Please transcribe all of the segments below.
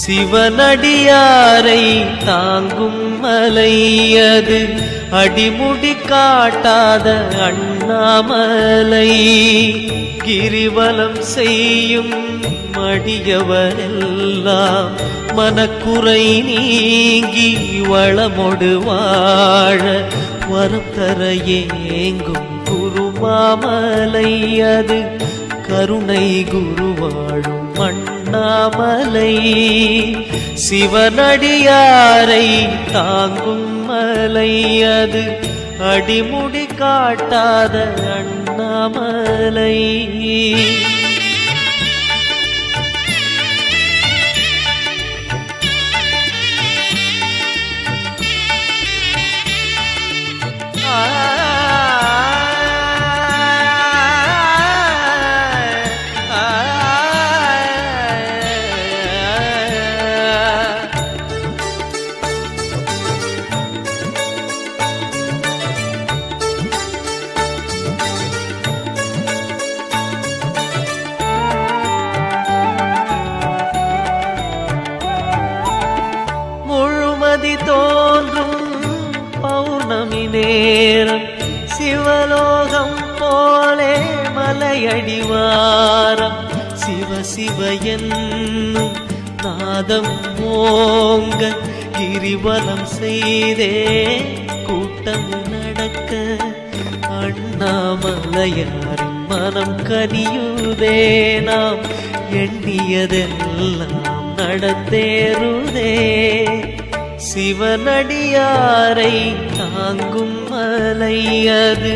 சிவனடியாரை தாங்கும் மலையது அடிமுடி காட்டாத அண்ணாமலை. கிரிவலம் செய்யும் மடியவரெல்லாம் மனக்குறை நீங்கி வளமொடு வாழ வரம் தர ஏங்கும் குருமாமலை. அது கருணை குருவாழும் அண்ணாமலை. சிவனடியாரை தாங்கும் மலை அது அடிமுடி காட்டாத அண்ணாமலை. தோன்றும் பௌர்ணமி நேரம் சிவலோகம் போலே மலையடிவாரம். சிவ சிவ என்னும் நாதம் ஓங்க கிரிவலம் செய்தே கூட்டம் நடக்க அண்ணாமலையாரின் மனம் கனியுதே. நாம் எண்ணியதெல்லாம் நடந்தேறுதே. சிவனடியாரை தாங்கும் மலை அது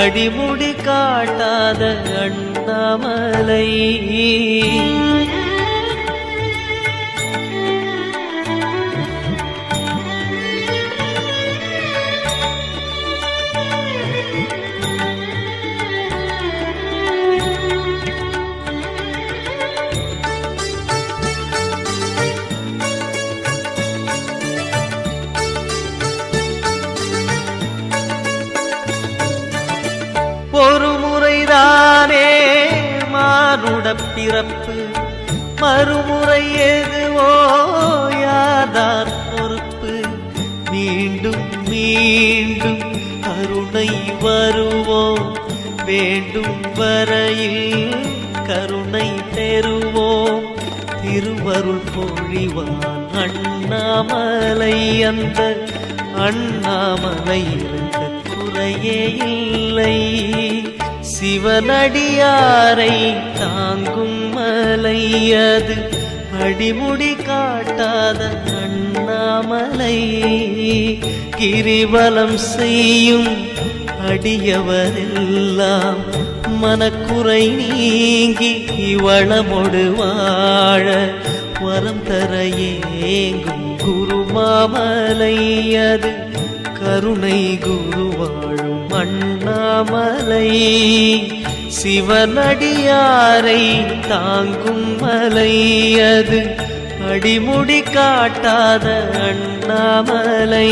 அடிமுடி காட்டாத அண்ணாமலை. ஒரு முறைதானே மானுட பிறப்பு, மறுமுறை எதுவோ யார்தான் பொறுப்பு. மீண்டும் மீண்டும் கருணை வருவோம், வேண்டும் வரையில் கருணை பெறுவோம். திருவருள் பொழிவான் அண்ணாமலை. அந்த அண்ணாமலை இருக்க குறையே இல்லை. சிவனடியாரை தாங்கும் மலை அது அடிமுடி காட்டாத அண்ணாமலை. கிரிவலம் செய்யும் அடியவரெல்லாம் மனக்குறை நீங்கி வளமொடு வாழ வரம் தர ஏங்கும் குருமாமலை. அது கருணை குருவாழும் அண்ணாமலை. சிவனடியாரை தாங்கும் மலை அது அடிமுடி காட்டாத அண்ணாமலை.